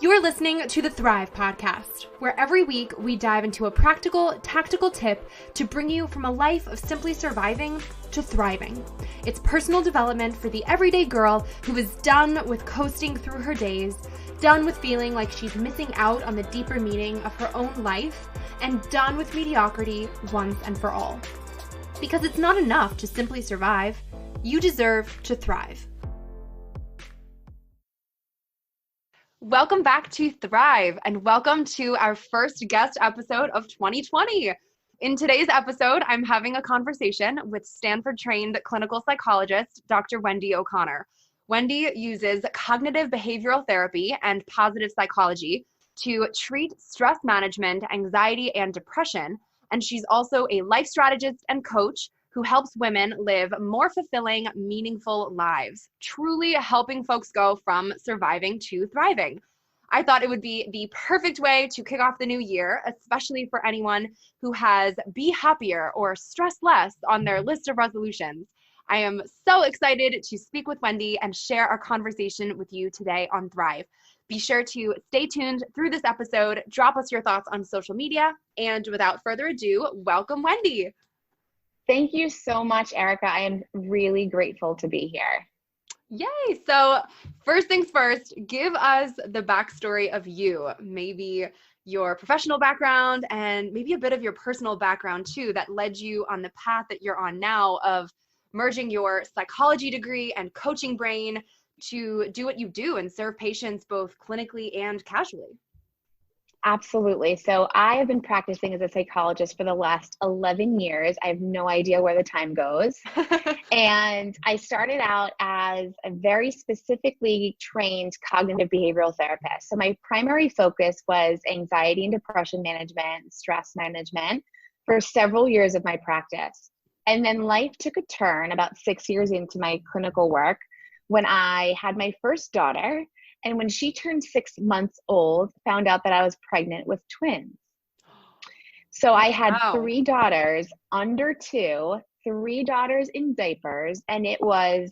You're listening to the Thrive Podcast, where every week we dive into a practical, tactical tip to bring you from a life of simply surviving to thriving. It's personal development for the everyday girl who is done with coasting through her days, done with feeling like she's missing out on the deeper meaning of her own life, and done with mediocrity once and for all. Because it's not enough to simply survive. You deserve to thrive. Welcome back to Thrive, and welcome to our first guest episode of 2020. In today's episode, I'm having a conversation with Stanford-trained clinical psychologist, Dr. Wendy O'Connor. Wendy uses cognitive behavioral therapy and positive psychology to treat stress management, anxiety, and depression, and she's also a life strategist and coach who helps women live more fulfilling, meaningful lives, truly helping folks go from surviving to thriving. I thought it would be the perfect way to kick off the new year, especially for anyone who has be happier or stress less on their list of resolutions. I am so excited to speak with Wendy and share our conversation with you today on Thrive. Be sure to stay tuned through this episode, drop us your thoughts on social media, and without further ado, welcome Wendy. Thank you so much, Erica. I am really grateful to be here. Yay! So first things first, give us the backstory of you, maybe your professional background and maybe a bit of your personal background too that led you on the path that you're on now of merging your psychology degree and coaching brain to do what you do and serve patients both clinically and casually. Absolutely. So I have been practicing as a psychologist for the last 11 years. I have no idea where the time goes. And I started out as a very specifically trained cognitive behavioral therapist. So my primary focus was anxiety and depression management, stress management for several years of my practice. And then life took a turn about 6 years into my clinical work when I had my first daughter. And when she turned 6 months old, found out that I was pregnant with twins. So I had 3 daughters under 2, 3 daughters in diapers, and it was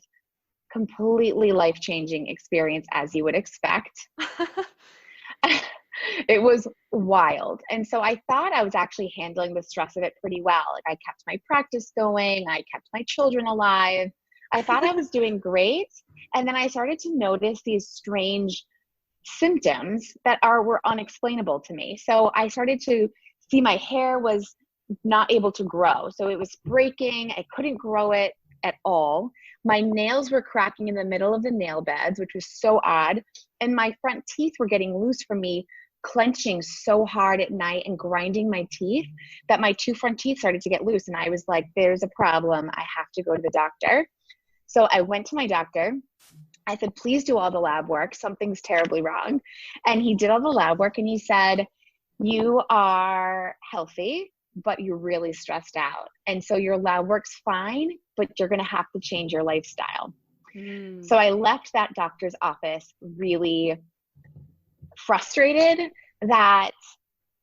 completely life-changing experience, as you would expect. It was wild. And so I thought I was actually handling the stress of it pretty well. Like I kept my practice going, I kept my children alive. I thought I was doing great. And then I started to notice these strange symptoms that were unexplainable to me. So I started to see my hair was not able to grow. So it was breaking. I couldn't grow it at all. My nails were cracking in the middle of the nail beds, which was so odd. And my front teeth were getting loose from me clenching so hard at night and grinding my teeth that my 2 front teeth started to get loose. And I was like, there's a problem. I have to go to the doctor. So I went to my doctor. I said, please do all the lab work. Something's terribly wrong. And he did all the lab work and he said, you are healthy, but you're really stressed out. And so your lab work's fine, but you're going to have to change your lifestyle. So I left that doctor's office really frustrated that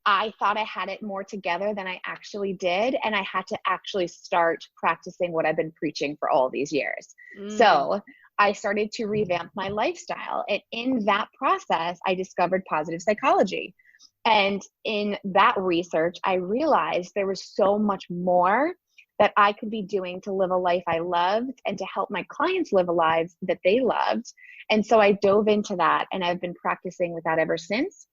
I thought I had it more together than I actually did. And I had to actually start practicing what I've been preaching for all these years. So I started to revamp my lifestyle. And in that process, I discovered positive psychology. And in that research, I realized there was so much more that I could be doing to live a life I loved and to help my clients live a lives that they loved. And so I dove into that and I've been practicing with that ever since.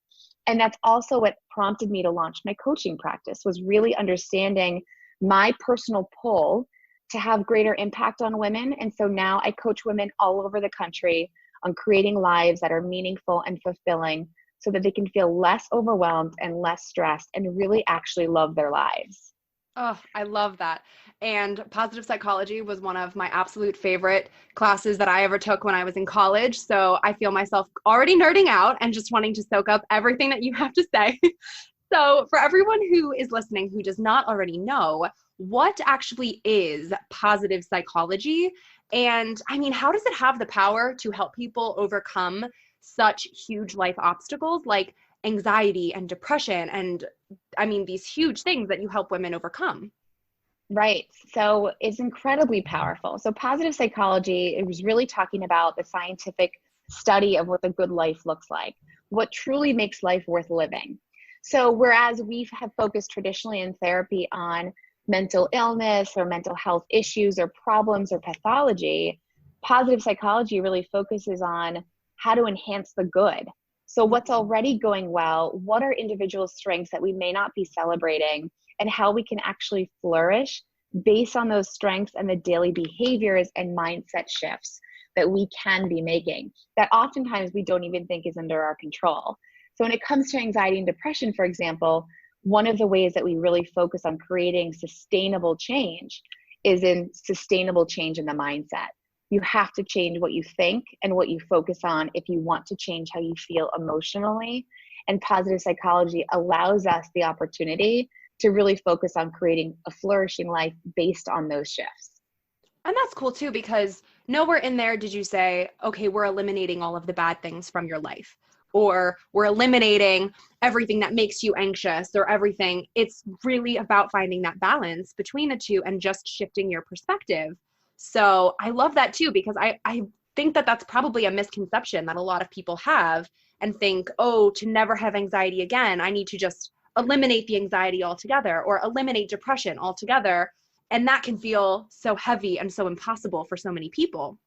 And that's also what prompted me to launch my coaching practice, was really understanding my personal pull to have greater impact on women. And so now I coach women all over the country on creating lives that are meaningful and fulfilling so that they can feel less overwhelmed and less stressed and really actually love their lives. Oh, I love that. And positive psychology was one of my absolute favorite classes that I ever took when I was in college. So I feel myself already nerding out and just wanting to soak up everything that you have to say. So for everyone who is listening who does not already know, what actually is positive psychology? And I mean, how does it have the power to help people overcome such huge life obstacles like anxiety and depression and I mean, these huge things that you help women overcome? Right. So it's incredibly powerful. So positive psychology, it was really talking about the scientific study of what the good life looks like. what truly makes life worth living. So whereas we have focused traditionally in therapy on mental illness or mental health issues or problems or pathology, positive psychology really focuses on how to enhance the good. So what's already going well, what are individual strengths that we may not be celebrating, and how we can actually flourish based on those strengths and the daily behaviors and mindset shifts that we can be making that oftentimes we don't even think is under our control. So when it comes to anxiety and depression, for example, one of the ways that we really focus on creating sustainable change is in sustainable change in the mindset. You have to change what you think and what you focus on if you want to change how you feel emotionally. And positive psychology allows us the opportunity to really focus on creating a flourishing life based on those shifts. And that's cool too, because nowhere in there did you say, okay, we're eliminating all of the bad things from your life, or we're eliminating everything that makes you anxious or everything. It's really about finding that balance between the two and just shifting your perspective. So I love that too, because I think that that's probably a misconception that a lot of people have and think, oh, to never have anxiety again, I need to just eliminate the anxiety altogether or eliminate depression altogether. And that can feel so heavy and so impossible for so many people.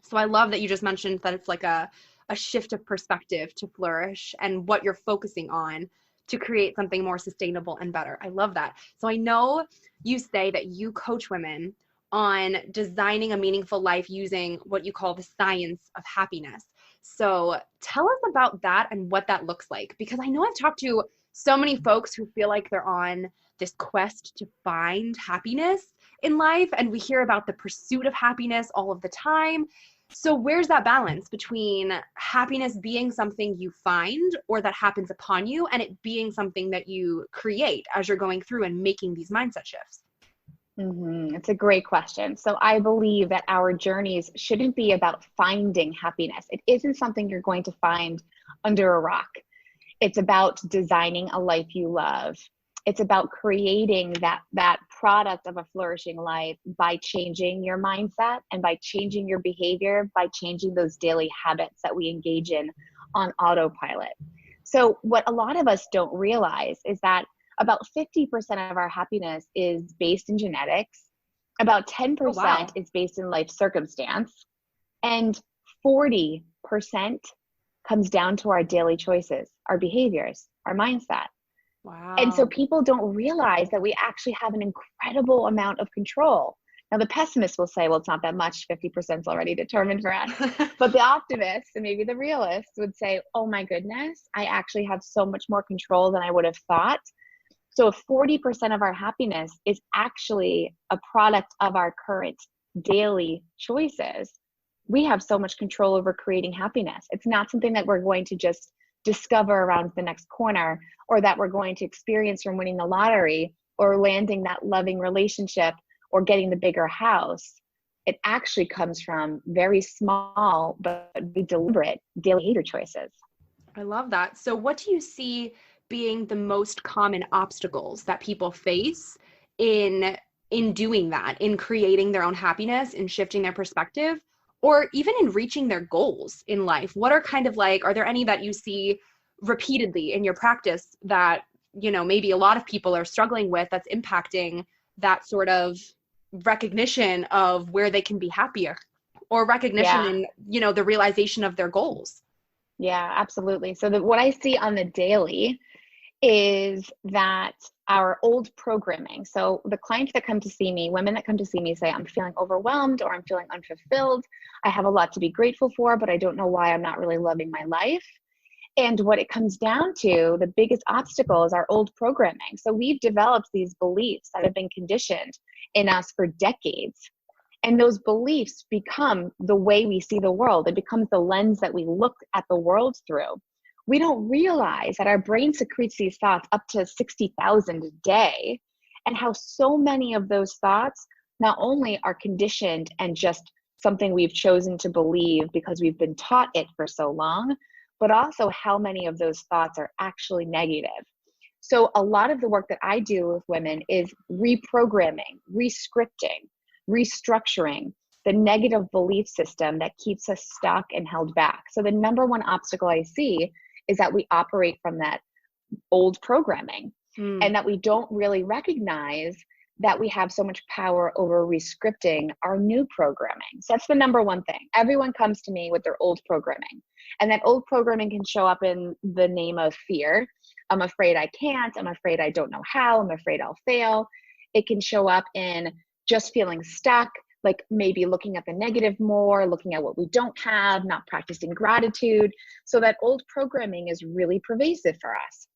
So I love that you just mentioned that it's like a shift of perspective to flourish and what you're focusing on to create something more sustainable and better. I love that. So I know you say that you coach women on designing a meaningful life using what you call the science of happiness. So tell us about that and what that looks like, because I know I've talked to so many folks who feel like they're on this quest to find happiness in life, and we hear about the pursuit of happiness all of the time. So where's that balance between happiness being something you find or that happens upon you, and it being something that you create as you're going through and making these mindset shifts? It's a great question. So I believe that our journeys shouldn't be about finding happiness. It isn't something you're going to find under a rock. It's about designing a life you love. It's about creating that product of a flourishing life by changing your mindset and by changing your behavior, by changing those daily habits that we engage in on autopilot. So what a lot of us don't realize is that about 50% of our happiness is based in genetics, about 10% is based in life circumstance, and 40% comes down to our daily choices, our behaviors, our mindset. Wow. And so people don't realize that we actually have an incredible amount of control. Now, the pessimist will say, well, it's not that much, 50% is already determined for us. But the optimist and maybe the realist would say, oh my goodness, I actually have so much more control than I would have thought. So if 40% of our happiness is actually a product of our current daily choices, we have so much control over creating happiness. It's not something that we're going to just discover around the next corner, or that we're going to experience from winning the lottery or landing that loving relationship or getting the bigger house. It actually comes from very small but deliberate daily behavior choices. I love that. So what do you see being the most common obstacles that people face in doing that, in creating their own happiness, in shifting their perspective, or even in reaching their goals in life? What are kind of like, are there any that you see repeatedly in your practice that, you know, maybe a lot of people are struggling with, that's impacting that sort of recognition of where they can be happier, or recognition in, you know, the realization of their goals? Yeah, absolutely. So what I see on the daily is that our old programming. So the clients that come to see me, women that come to see me say, I'm feeling overwhelmed or I'm feeling unfulfilled. I have a lot to be grateful for, but I don't know why I'm not really loving my life. And what it comes down to, the biggest obstacle is our old programming. So we've developed these beliefs that have been conditioned in us for decades. And those beliefs become the way we see the world. It becomes the lens that we look at the world through. We don't realize that our brain secretes these thoughts up to 60,000 a day, and how so many of those thoughts not only are conditioned and just something we've chosen to believe because we've been taught it for so long, but also how many of those thoughts are actually negative. So a lot of the work that I do with women is reprogramming, rescripting, restructuring the negative belief system that keeps us stuck and held back. So the number one obstacle I see is that we operate from that old programming and that we don't really recognize that we have so much power over rescripting our new programming. So that's the number one thing. Everyone comes to me with their old programming, and that old programming can show up in the name of fear. I'm afraid I can't. I'm afraid I don't know how. I'm afraid I'll fail. It can show up in just feeling stuck, like maybe looking at the negative more, looking at what we don't have, not practicing gratitude. So that old programming is really pervasive for us.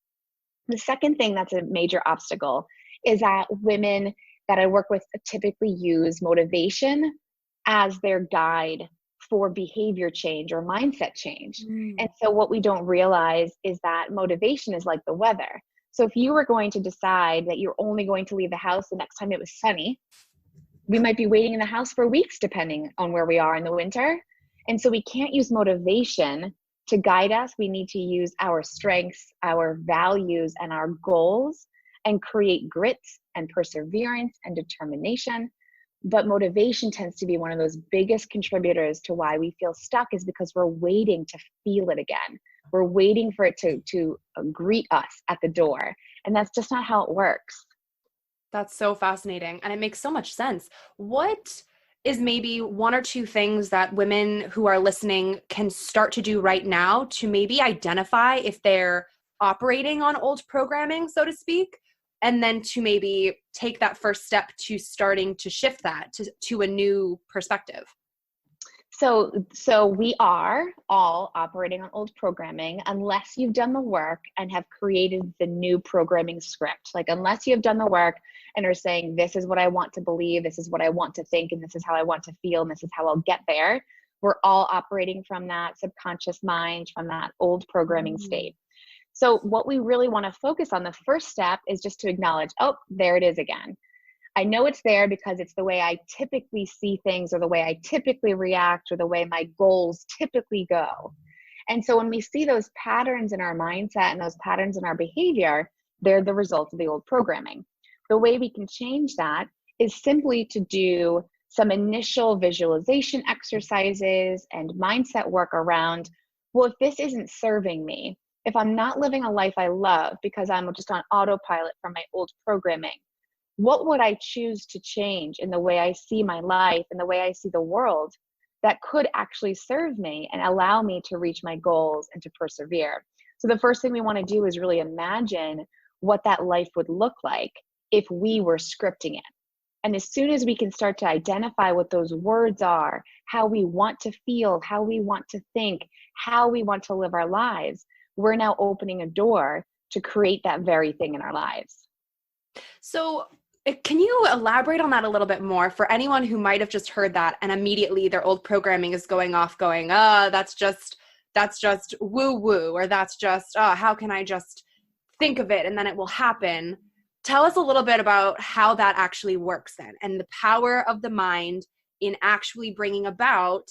The second thing that's a major obstacle is that women that I work with typically use motivation as their guide for behavior change or mindset change. And so what we don't realize is that motivation is like the weather. So if you were going to decide that you're only going to leave the house the next time it was sunny, we might be waiting in the house for weeks depending on where we are in the winter. And so we can't use motivation to guide us. We need to use our strengths, our values, and our goals, and create grit and perseverance and determination. But motivation tends to be one of those biggest contributors to why we feel stuck, is because we're waiting to feel it again. We're waiting for it to greet us at the door. And that's just not how it works. That's so fascinating. And it makes so much sense. What is maybe one or two things that women who are listening can start to do right now to maybe identify if they're operating on old programming, so to speak, and then to maybe take that first step to starting to shift that to a new perspective? So we are all operating on old programming unless you've done the work and have created the new programming script. Like, unless you have done the work and are saying, this is what I want to believe, this is what I want to think, and this is how I want to feel, and this is how I'll get there. We're all operating from that subconscious mind, from that old programming state. So what we really want to focus on, the first step, is just to acknowledge, oh, there it is again. I know it's there because it's the way I typically see things, or the way I typically react, or the way my goals typically go. And so when we see those patterns in our mindset and those patterns in our behavior, they're the result of the old programming. The way we can change that is simply to do some initial visualization exercises and mindset work around, well, if this isn't serving me, if I'm not living a life I love because I'm just on autopilot from my old programming, what would I choose to change in the way I see my life and the way I see the world that could actually serve me and allow me to reach my goals and to persevere? So the first thing we want to do is really imagine what that life would look like if we were scripting it. And as soon as we can start to identify what those words are, how we want to feel, how we want to think, how we want to live our lives, we're now opening a door to create that very thing in our lives. So can you elaborate on that a little bit more for anyone who might have just heard that and immediately their old programming is going off going, that's just woo woo, or that's just, how can I just think of it and then it will happen? Tell us a little bit about how that actually works then, and the power of the mind in actually bringing about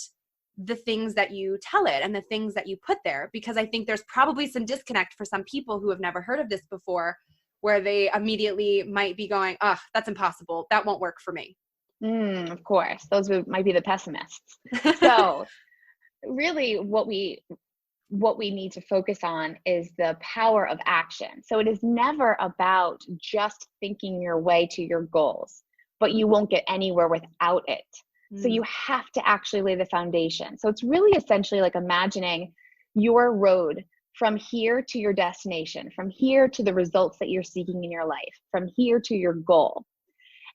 the things that you tell it and the things that you put there. Because I think there's probably some disconnect for some people who have never heard of this before, where they immediately might be going, that's impossible. That won't work for me. Of course, those might be the pessimists. So really what we need to focus on is the power of action. So it is never about just thinking your way to your goals, but you won't get anywhere without it. So you have to actually lay the foundation. So it's really essentially like imagining your road from here to your destination, from here to the results that you're seeking in your life, from here to your goal.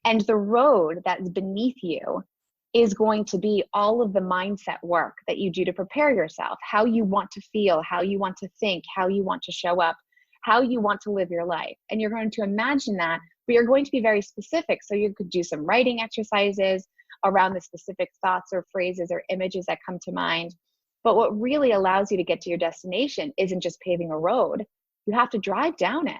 And the road that's beneath you is going to be all of the mindset work that you do to prepare yourself, how you want to feel, how you want to think, how you want to show up, how you want to live your life. And you're going to imagine that, but you're going to be very specific. So you could do some writing exercises around the specific thoughts or phrases or images that come to mind. But what really allows you to get to your destination isn't just paving a road. You have to drive down it.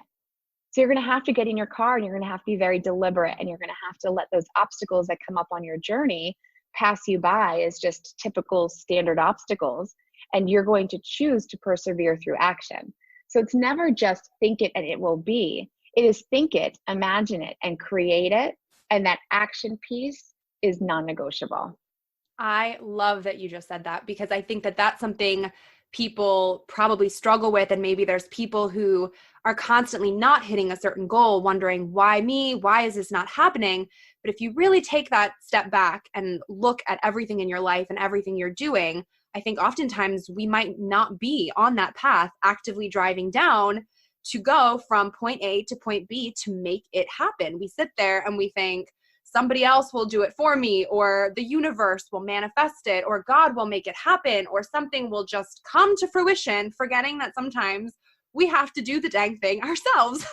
So you're going to have to get in your car and you're going to have to be very deliberate, and you're going to have to let those obstacles that come up on your journey pass you by as just typical standard obstacles. And you're going to choose to persevere through action. So it's never just think it and it will be. It is think it, imagine it, and create it. And that action piece is non-negotiable. I love that you just said that, because I think that that's something people probably struggle with. And maybe there's people who are constantly not hitting a certain goal, wondering, why me? Why is this not happening? But if you really take that step back and look at everything in your life and everything you're doing, I think oftentimes we might not be on that path actively driving down to go from point A to point B to make it happen. We sit there and we think somebody else will do it for me, or the universe will manifest it, or God will make it happen, or something will just come to fruition, forgetting that sometimes we have to do the dang thing ourselves.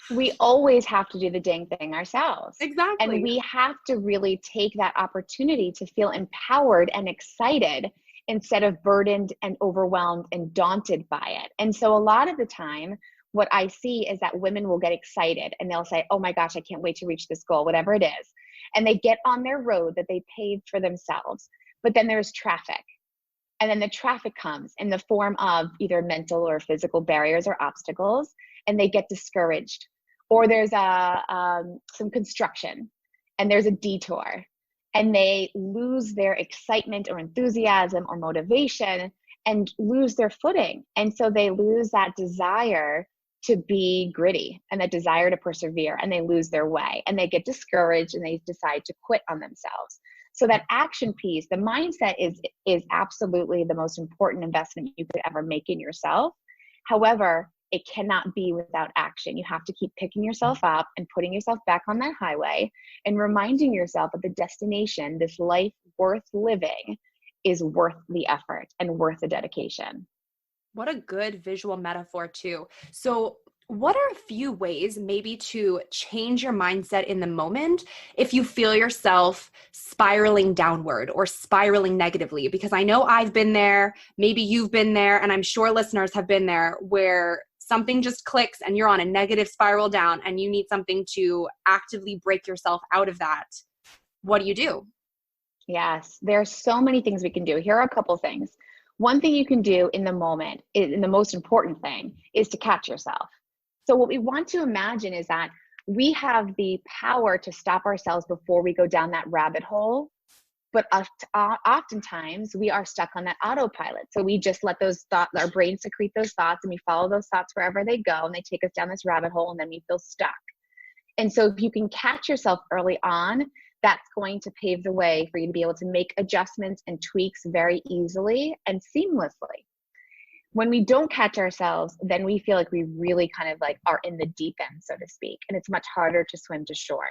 We always have to do the dang thing ourselves. Exactly. And we have to really take that opportunity to feel empowered and excited instead of burdened and overwhelmed and daunted by it. And so a lot of the time, what I see is that women will get excited and they'll say, oh my gosh, I can't wait to reach this goal, whatever it is. And they get on their road that they paved for themselves. But then there's traffic. And then the traffic comes in the form of either mental or physical barriers or obstacles, and they get discouraged. Or there's some construction and there's a detour, and they lose their excitement or enthusiasm or motivation and lose their footing. And so they lose that desire to be gritty and that desire to persevere, and they lose their way and they get discouraged and they decide to quit on themselves. So that action piece, the mindset is absolutely the most important investment you could ever make in yourself. However, it cannot be without action. You have to keep picking yourself up and putting yourself back on that highway and reminding yourself that the destination, this life worth living, is worth the effort and worth the dedication. What a good visual metaphor too. So what are a few ways maybe to change your mindset in the moment if you feel yourself spiraling downward or spiraling negatively? Because I know I've been there, maybe you've been there, and I'm sure listeners have been there, where something just clicks and you're on a negative spiral down and you need something to actively break yourself out of that. What do you do? Yes, there are so many things we can do. Here are a couple things. One thing you can do in the moment, and the most important thing, is to catch yourself. So what we want to imagine is that we have the power to stop ourselves before we go down that rabbit hole. But oftentimes we are stuck on that autopilot. So we just let those thoughts, our brain secrete those thoughts, and we follow those thoughts wherever they go, and they take us down this rabbit hole, and then we feel stuck. And so if you can catch yourself early on, that's going to pave the way for you to be able to make adjustments and tweaks very easily and seamlessly. When we don't catch ourselves, then we feel like we really kind of like are in the deep end, so to speak, and it's much harder to swim to shore.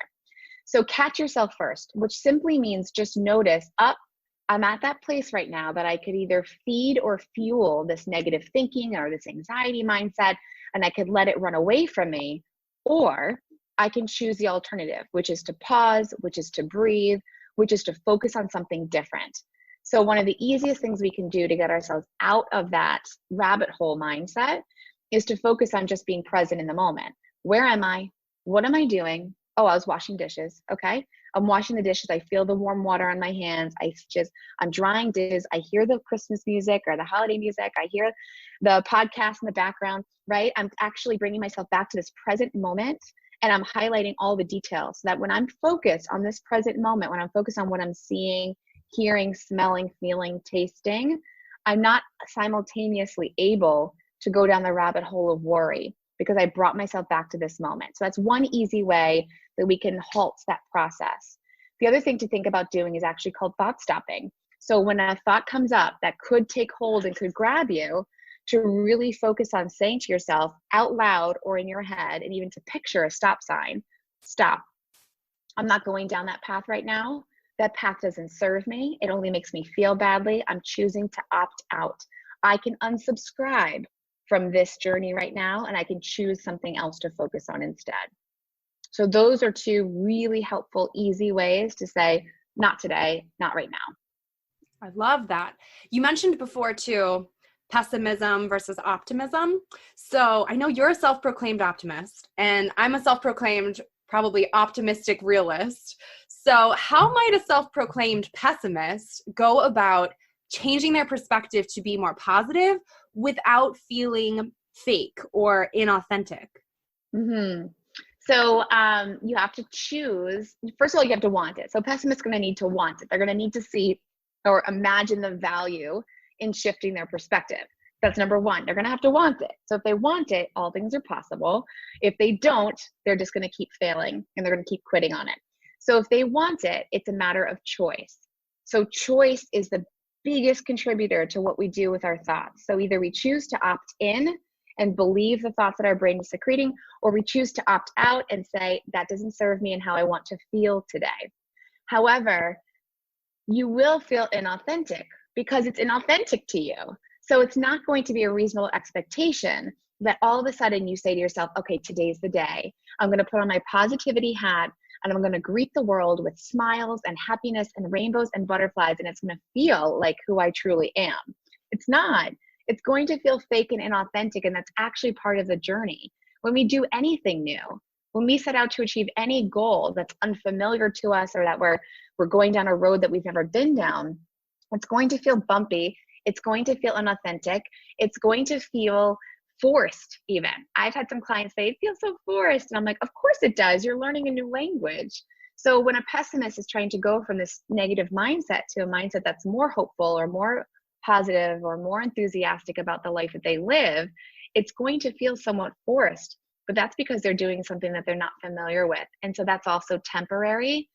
So catch yourself first, which simply means just notice, I'm at that place right now that I could either feed or fuel this negative thinking or this anxiety mindset, and I could let it run away from me, or I can choose the alternative, which is to pause, which is to breathe, which is to focus on something different. So one of the easiest things we can do to get ourselves out of that rabbit hole mindset is to focus on just being present in the moment. Where am I? What am I doing? Oh, I was washing dishes. Okay. I'm washing the dishes. I feel the warm water on my hands. I'm drying dishes. I hear the Christmas music or the holiday music. I hear the podcast in the background, right? I'm actually bringing myself back to this present moment. And I'm highlighting all the details so that when I'm focused on this present moment, when I'm focused on what I'm seeing, hearing, smelling, feeling, tasting, I'm not simultaneously able to go down the rabbit hole of worry because I brought myself back to this moment. So that's one easy way that we can halt that process. The other thing to think about doing is actually called thought stopping. So when a thought comes up that could take hold and could grab you, to really focus on saying to yourself out loud or in your head, and even to picture a stop sign, stop. I'm not going down that path right now. That path doesn't serve me. It only makes me feel badly. I'm choosing to opt out. I can unsubscribe from this journey right now, and I can choose something else to focus on instead. So those are two really helpful, easy ways to say, not today, not right now. I love that. You mentioned before too, pessimism versus optimism. So I know you're a self-proclaimed optimist, and I'm a self-proclaimed probably optimistic realist. So how might a self-proclaimed pessimist go about changing their perspective to be more positive without feeling fake or inauthentic? Mm-hmm. So you have to choose. First of all, you have to want it. So pessimists are going to need to want it. They're going to need to see or imagine the value in shifting their perspective. That's number one. They're going to have to want it. So if they want it, all things are possible. If they don't, they're just going to keep failing and they're going to keep quitting on it. So if they want it, it's a matter of choice. So choice is the biggest contributor to what we do with our thoughts. So either we choose to opt in and believe the thoughts that our brain is secreting, or we choose to opt out and say, that doesn't serve me and how I want to feel today. However, you will feel inauthentic because it's inauthentic to you. So it's not going to be a reasonable expectation that all of a sudden you say to yourself, okay, today's the day. I'm going to put on my positivity hat and I'm going to greet the world with smiles and happiness and rainbows and butterflies, and it's going to feel like who I truly am. It's not. It's going to feel fake and inauthentic, and that's actually part of the journey. When we do anything new, when we set out to achieve any goal that's unfamiliar to us, or that we're going down a road that we've never been down, it's going to feel bumpy. It's going to feel inauthentic. It's going to feel forced even. I've had some clients say, it feels so forced. And I'm like, of course it does. You're learning a new language. So when a pessimist is trying to go from this negative mindset to a mindset that's more hopeful or more positive or more enthusiastic about the life that they live, it's going to feel somewhat forced. But that's because they're doing something that they're not familiar with. And so that's also temporary.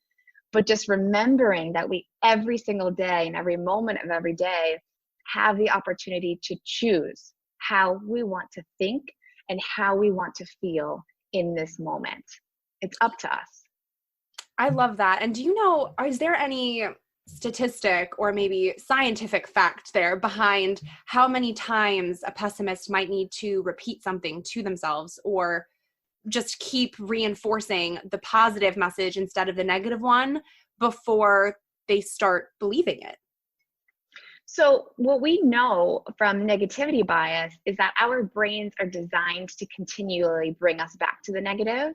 But just remembering that we every single day and every moment of every day have the opportunity to choose how we want to think and how we want to feel in this moment. It's up to us. I love that. And do you know, is there any statistic or maybe scientific fact there behind how many times a pessimist might need to repeat something to themselves, or just keep reinforcing the positive message instead of the negative one before they start believing it? So what we know from negativity bias is that our brains are designed to continually bring us back to the negative.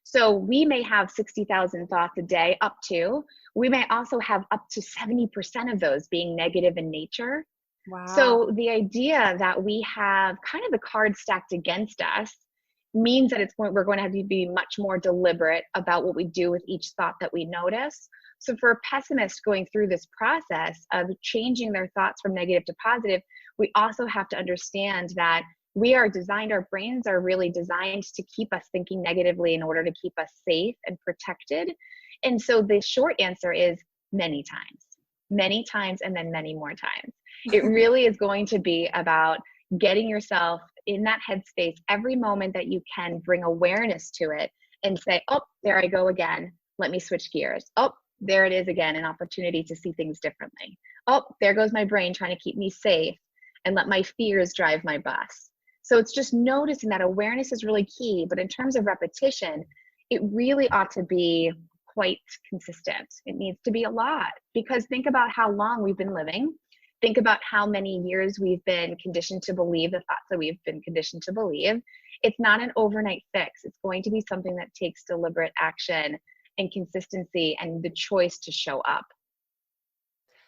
So we may have 60,000 thoughts a day up to, we may also have up to 70% of those being negative in nature. Wow. So the idea that we have kind of the cards stacked against us means that we're going to have to be much more deliberate about what we do with each thought that we notice. So for a pessimist going through this process of changing their thoughts from negative to positive, we also have to understand that our brains are really designed to keep us thinking negatively in order to keep us safe and protected. And so the short answer is many times, and then many more times. It really is going to be about getting yourself in that headspace every moment that you can, bring awareness to it and say, oh, there I go again. Let me switch gears. Oh, there it is again, an opportunity to see things differently. Oh, there goes my brain trying to keep me safe and let my fears drive my bus. So it's just noticing that awareness is really key. But in terms of repetition, it really ought to be quite consistent. It needs to be a lot, because think about how long we've been living. Think about how many years we've been conditioned to believe the thoughts that we've been conditioned to believe. It's not an overnight fix. It's going to be something that takes deliberate action and consistency and the choice to show up.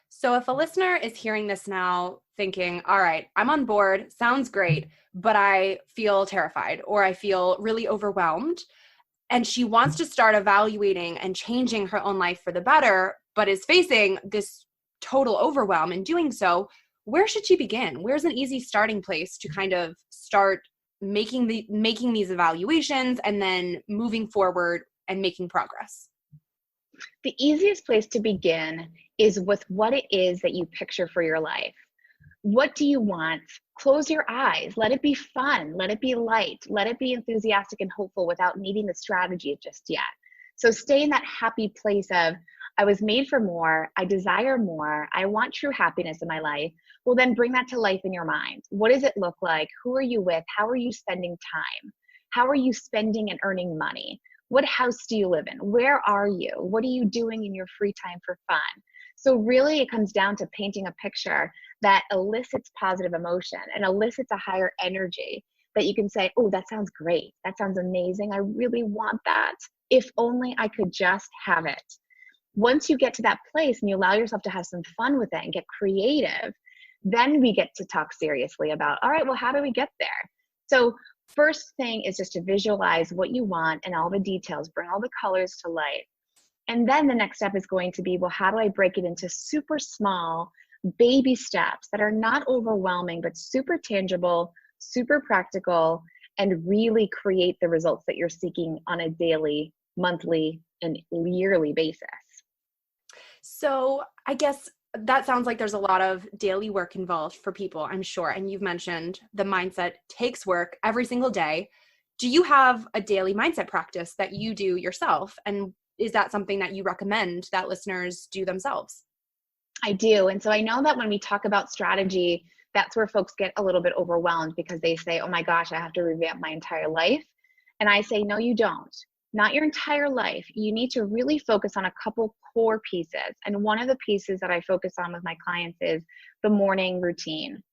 So if a listener is hearing this now thinking, all right, I'm on board, sounds great, but I feel terrified or I feel really overwhelmed, and she wants to start evaluating and changing her own life for the better, but is facing this total overwhelm in doing so, where should she begin? Where's an easy starting place to kind of start making these evaluations and then moving forward and making progress? The easiest place to begin is with what it is that you picture for your life. What do you want? Close your eyes. Let it be fun. Let it be light. Let it be enthusiastic and hopeful without needing the strategy just yet. So stay in that happy place of, I was made for more. I desire more. I want true happiness in my life. Well, then bring that to life in your mind. What does it look like? Who are you with? How are you spending time? How are you spending and earning money? What house do you live in? Where are you? What are you doing in your free time for fun? So really it comes down to painting a picture that elicits positive emotion and elicits a higher energy that you can say, oh, that sounds great. That sounds amazing. I really want that. If only I could just have it. Once you get to that place and you allow yourself to have some fun with it and get creative, then we get to talk seriously about, all right, well, how do we get there? So first thing is just to visualize what you want and all the details, bring all the colors to light. And then the next step is going to be, well, how do I break it into super small, baby steps that are not overwhelming, but super tangible, super practical, and really create the results that you're seeking on a daily, monthly, and yearly basis. So I guess that sounds like there's a lot of daily work involved for people, I'm sure. And you've mentioned the mindset takes work every single day. Do you have a daily mindset practice that you do yourself? And is that something that you recommend that listeners do themselves? I do. And so I know that when we talk about strategy, that's where folks get a little bit overwhelmed because they say, oh my gosh, I have to revamp my entire life. And I say, no, you don't. Not your entire life. You need to really focus on a couple core pieces. And one of the pieces that I focus on with my clients is the morning routine.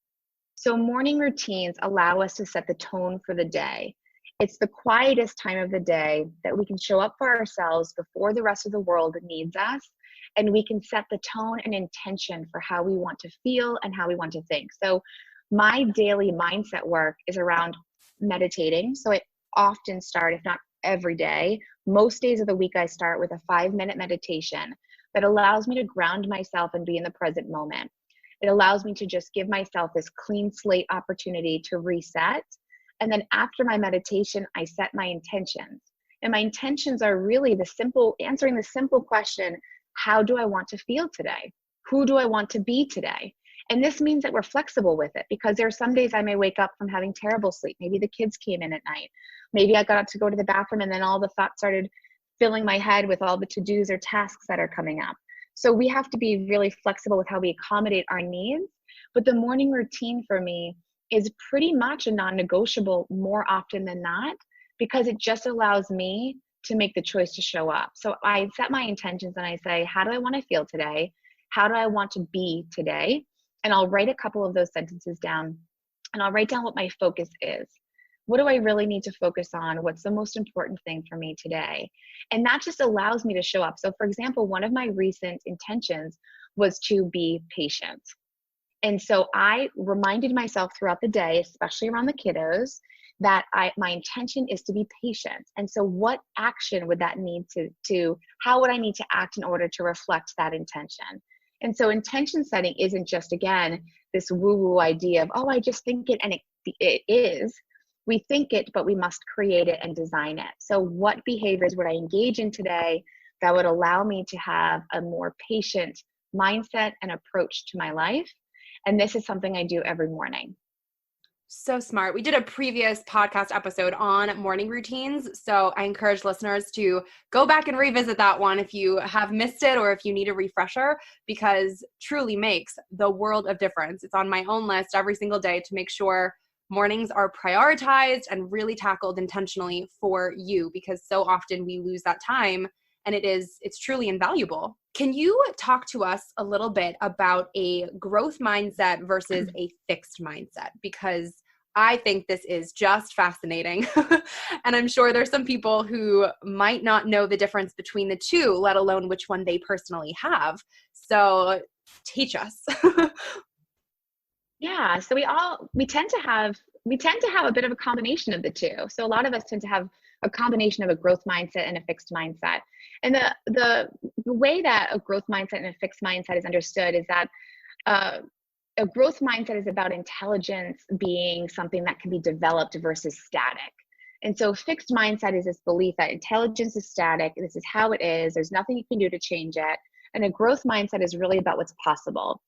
So morning routines allow us to set the tone for the day. It's the quietest time of the day that we can show up for ourselves before the rest of the world needs us. And we can set the tone and intention for how we want to feel and how we want to think. So my daily mindset work is around meditating. So I often start, if not every day, most days of the week, I start with a 5-minute meditation that allows me to ground myself and be in the present moment. It allows me to just give myself this clean slate opportunity to reset. And then after my meditation, I set my intentions. And my intentions are really answering the simple question, how do I want to feel today? Who do I want to be today? And this means that we're flexible with it because there are some days I may wake up from having terrible sleep. Maybe the kids came in at night. Maybe I got up to go to the bathroom and then all the thoughts started filling my head with all the to-dos or tasks that are coming up. So we have to be really flexible with how we accommodate our needs. But the morning routine for me is pretty much a non-negotiable more often than not because it just allows me to make the choice to show up. So I set my intentions and I say, how do I want to feel today? How do I want to be today? And I'll write a couple of those sentences down and I'll write down what my focus is. What do I really need to focus on? What's the most important thing for me today? And that just allows me to show up. So for example, one of my recent intentions was to be patient. And so I reminded myself throughout the day, especially around the kiddos, that my intention is to be patient. And so what action would that need how would I need to act in order to reflect that intention? And so intention setting isn't just, again, this woo-woo idea of, oh, I just think it, and it is. We think it, but we must create it and design it. So what behaviors would I engage in today that would allow me to have a more patient mindset and approach to my life? And this is something I do every morning. So smart. We did a previous podcast episode on morning routines. So I encourage listeners to go back and revisit that one if you have missed it or if you need a refresher, because truly makes the world of difference. It's on my own list every single day to make sure mornings are prioritized and really tackled intentionally for you, because so often we lose that time and it's truly invaluable. Can you talk to us a little bit about a growth mindset versus a fixed mindset? Because I think this is just fascinating. And I'm sure there's some people who might not know the difference between the two, let alone which one they personally have. So teach us. Yeah, so we tend to have a bit of a combination of the two. So a lot of us tend to have a combination of a growth mindset and a fixed mindset. And the way that a growth mindset and a fixed mindset is understood is that a growth mindset is about intelligence being something that can be developed versus static. And so fixed mindset is this belief that intelligence is static. This is how it is. There's nothing you can do to change it. And a growth mindset is really about what's possible.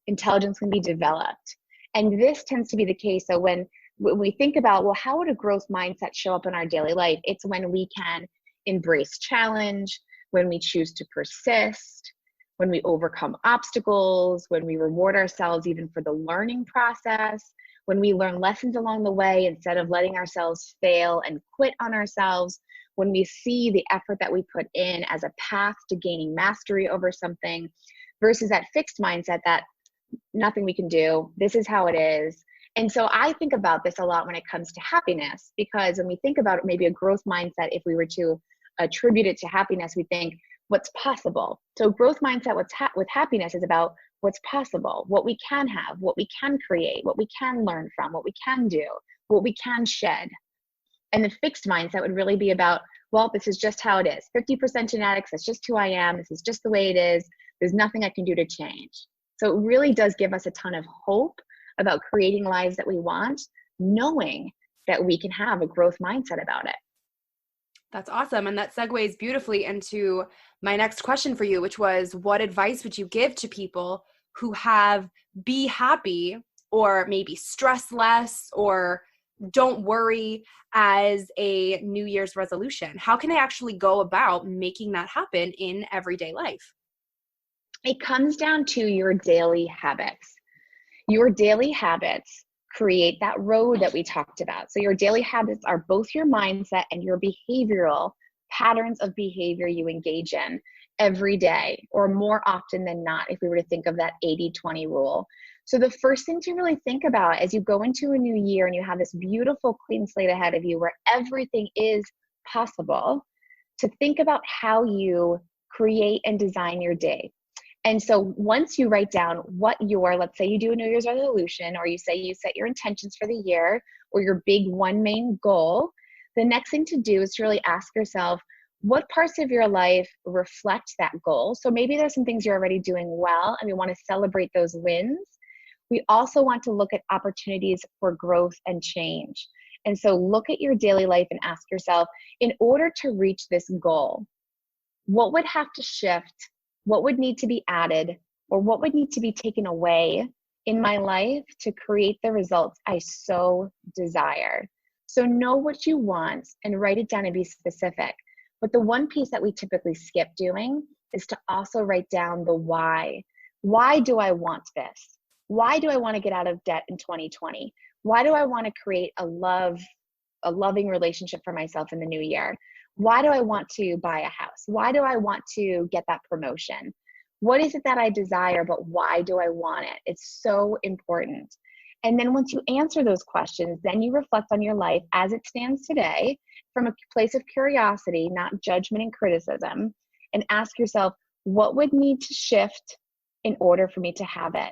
Intelligence can be developed. And this tends to be the case. So when we think about, well, how would a growth mindset show up in our daily life? It's when we can embrace challenge, when we choose to persist, when we overcome obstacles, when we reward ourselves even for the learning process, when we learn lessons along the way instead of letting ourselves fail and quit on ourselves, when we see the effort that we put in as a path to gaining mastery over something, versus that fixed mindset that nothing we can do, this is how it is. And so I think about this a lot when it comes to happiness, because when we think about maybe a growth mindset, if we were to attribute it to happiness, we think what's possible. So growth mindset with happiness is about what's possible, what we can have, what we can create, what we can learn from, what we can do, what we can shed. And the fixed mindset would really be about, well, this is just how it is. 50% genetics, that's just who I am. This is just the way it is. There's nothing I can do to change. So it really does give us a ton of hope about creating lives that we want, knowing that we can have a growth mindset about it. That's awesome. And that segues beautifully into my next question for you, which was, what advice would you give to people who have be happy or maybe stress less or don't worry as a New Year's resolution? How can I actually go about making that happen in everyday life? It comes down to your daily habits. Your daily habits create that road that we talked about. So your daily habits are both your mindset and your behavioral patterns of behavior you engage in every day, or more often than not, if we were to think of that 80-20 rule. So the first thing to really think about as you go into a new year and you have this beautiful clean slate ahead of you where everything is possible, to think about how you create and design your day. And so once you write down what let's say you do a New Year's resolution, or you say you set your intentions for the year, or your big one main goal, the next thing to do is to really ask yourself, what parts of your life reflect that goal? So maybe there's some things you're already doing well, and we want to celebrate those wins. We also want to look at opportunities for growth and change. And so look at your daily life and ask yourself, in order to reach this goal, what would have to shift? What would need to be added, or what would need to be taken away in my life to create the results I so desire? So know what you want and write it down and be specific. But the one piece that we typically skip doing is to also write down the why. Why do I want this? Why do I want to get out of debt in 2020? Why do I want to create a loving relationship for myself in the new year? Why do I want to buy a house? Why do I want to get that promotion? What is it that I desire, but why do I want it? It's so important. And then once you answer those questions, then you reflect on your life as it stands today from a place of curiosity, not judgment and criticism, and ask yourself, what would need to shift in order for me to have it?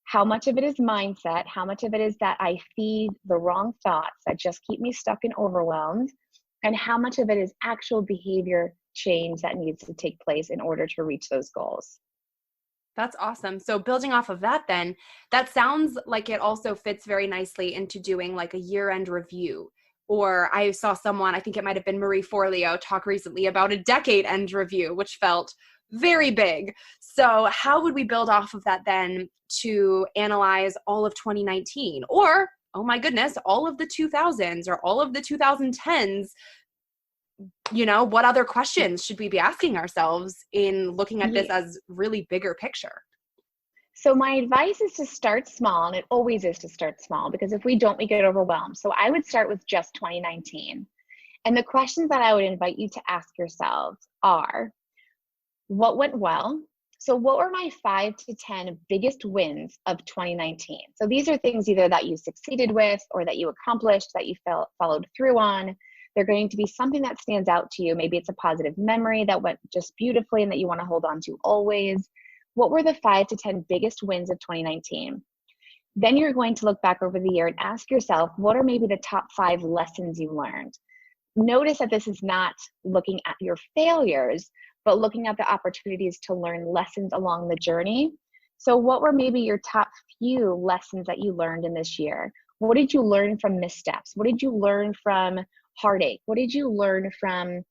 How much of it is mindset? How much of it is that I feed the wrong thoughts that just keep me stuck and overwhelmed? And how much of it is actual behavior change that needs to take place in order to reach those goals? That's awesome. So building off of that, then, that sounds like it also fits very nicely into doing like a year-end review. Or I saw someone, I think it might have been Marie Forleo, talk recently about a decade-end review, which felt very big. So how would we build off of that then to analyze all of 2019? Or, oh my goodness, all of the 2000s or all of the 2010s? What other questions should we be asking ourselves in looking at this as really bigger picture? So my advice is to start small, and it always is to start small, because if we don't, we get overwhelmed. So I would start with just 2019. And the questions that I would invite you to ask yourselves are, what went well? So what were my 5 to 10 biggest wins of 2019? So these are things either that you succeeded with, or that you accomplished, that you followed through on. They're going to be something that stands out to you. Maybe it's a positive memory that went just beautifully and that you want to hold on to always. What were the 5 to 10 biggest wins of 2019? Then you're going to look back over the year and ask yourself, what are maybe the top 5 lessons you learned? Notice that this is not looking at your failures, but looking at the opportunities to learn lessons along the journey. So what were maybe your top few lessons that you learned in this year? What did you learn from missteps? What did you learn from heartache? What did you learn from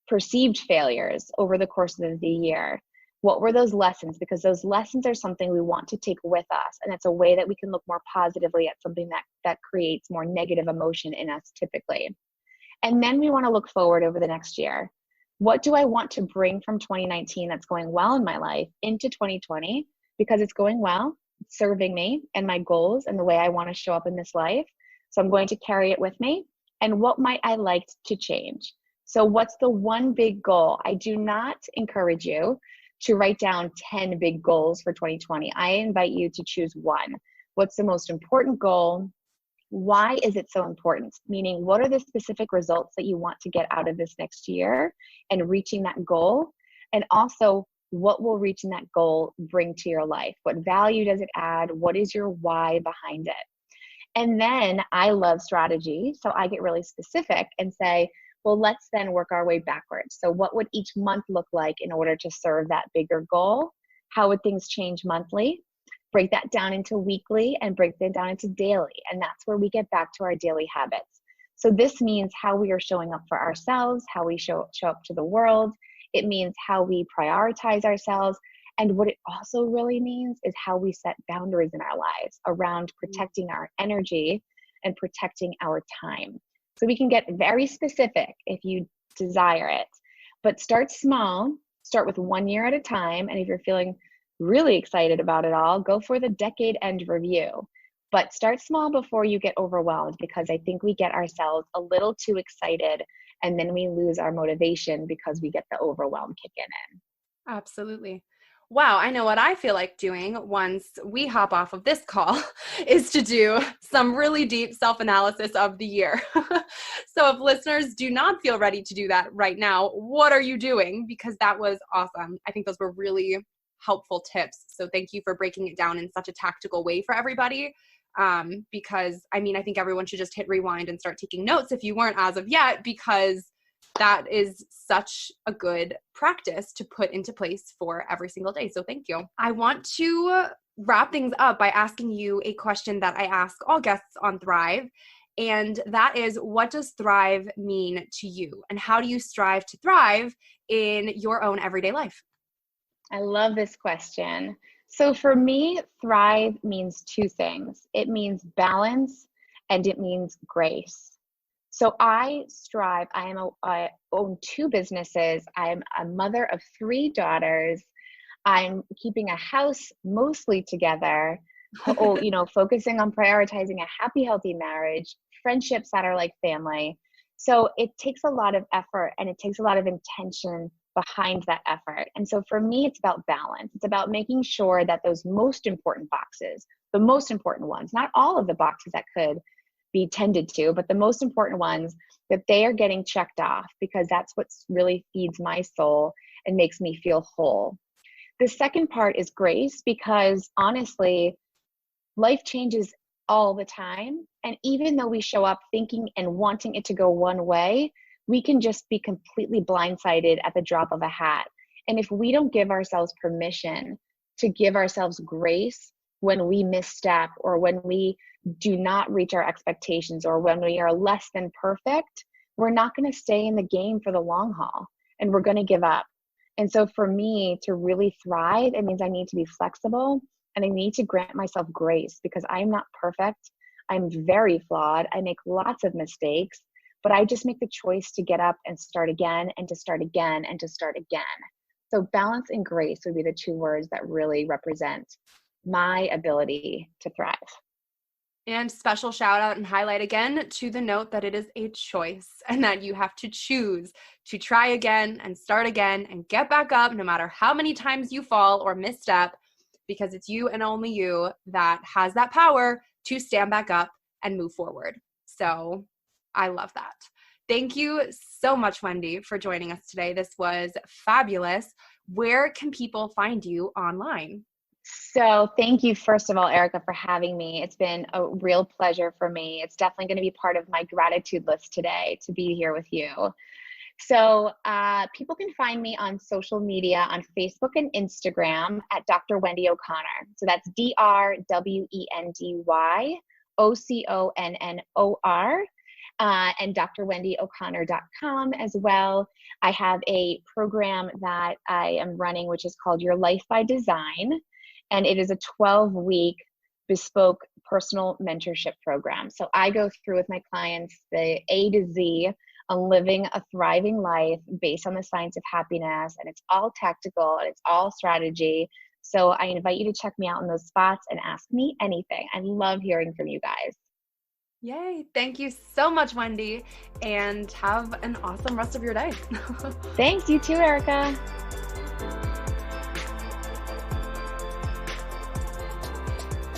perceived failures over the course of the year? What were those lessons? Because those lessons are something we want to take with us. And it's a way that we can look more positively at something that creates more negative emotion in us typically. And then we want to look forward over the next year. What do I want to bring from 2019 that's going well in my life into 2020? Because it's going well, it's serving me and my goals and the way I want to show up in this life. So I'm going to carry it with me. And what might I like to change? So what's the one big goal? I do not encourage you to write down 10 big goals for 2020. I invite you to choose one. What's the most important goal? Why is it so important? Meaning, what are the specific results that you want to get out of this next year and reaching that goal? And also, what will reaching that goal bring to your life? What value does it add? What is your why behind it? And then I love strategy. So I get really specific and say, well, let's then work our way backwards. So what would each month look like in order to serve that bigger goal? How would things change monthly? Break that down into weekly and break that down into daily. And that's where we get back to our daily habits. So this means how we are showing up for ourselves, how we show up to the world. It means how we prioritize ourselves. And what it also really means is how we set boundaries in our lives around protecting our energy and protecting our time. So we can get very specific if you desire it, but start small, start with 1 year at a time. And if you're feeling really excited about it all, go for the decade end review. But start small before you get overwhelmed, because I think we get ourselves a little too excited and then we lose our motivation because we get the overwhelm kicking in. Absolutely. Wow, I know what I feel like doing once we hop off of this call is to do some really deep self-analysis of the year. So if listeners do not feel ready to do that right now, what are you doing? Because that was awesome. I think those were really helpful tips. So thank you for breaking it down in such a tactical way for everybody. Because I think everyone should just hit rewind and start taking notes if you weren't as of yet, because that is such a good practice to put into place for every single day. So thank you. I want to wrap things up by asking you a question that I ask all guests on Thrive. And that is, what does thrive mean to you? And how do you strive to thrive in your own everyday life? I love this question. So for me, thrive means two things. It means balance and it means grace. So I strive, I own 2 businesses. I'm a mother of 3 daughters. I'm keeping a house mostly together, focusing on prioritizing a happy, healthy marriage, friendships that are like family. So it takes a lot of effort and it takes a lot of intention behind that effort. And so for me, it's about balance. It's about making sure that those most important boxes, the most important ones, not all of the boxes that could be tended to, but the most important ones, that they are getting checked off, because that's what really feeds my soul and makes me feel whole. The second part is grace, because honestly, life changes all the time. And even though we show up thinking and wanting it to go one way, we can just be completely blindsided at the drop of a hat. And if we don't give ourselves permission to give ourselves grace when we misstep, or when we do not reach our expectations, or when we are less than perfect, we're not going to stay in the game for the long haul and we're going to give up. And so for me to really thrive, it means I need to be flexible and I need to grant myself grace, because I'm not perfect. I'm very flawed. I make lots of mistakes, but I just make the choice to get up and start again and to start again and to start again. So balance and grace would be the 2 words that really represent my ability to thrive. And special shout out and highlight again to the note that it is a choice, and that you have to choose to try again and start again and get back up no matter how many times you fall or misstep, because it's you and only you that has that power to stand back up and move forward. So I love that. Thank you so much, Wendy, for joining us today. This was fabulous. Where can people find you online? So thank you, first of all, Erica, for having me. It's been a real pleasure for me. It's definitely going to be part of my gratitude list today to be here with you. So people can find me on social media on Facebook and Instagram at Dr. Wendy O'Connor. So that's DrWendyOconnor. And drwendyo'connor.com as well. I have a program that I am running, which is called Your Life by Design. And it is a 12-week bespoke personal mentorship program. So I go through with my clients the A to Z on living a thriving life based on the science of happiness. And it's all tactical and it's all strategy. So I invite you to check me out in those spots and ask me anything. I love hearing from you guys. Yay. Thank you so much, Wendy, and have an awesome rest of your day. Thanks, you too, Erica.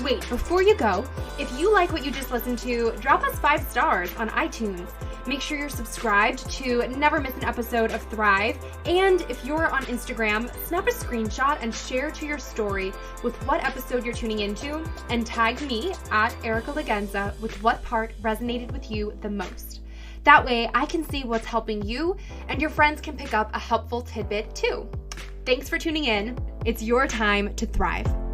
Wait, before you go, if you like what you just listened to, drop us 5 stars on iTunes. Make sure you're subscribed to never miss an episode of Thrive. And if you're on Instagram, snap a screenshot and share to your story with what episode you're tuning into, and tag me at Erica Lagenza with what part resonated with you the most. That way I can see what's helping you and your friends can pick up a helpful tidbit too. Thanks for tuning in. It's your time to thrive.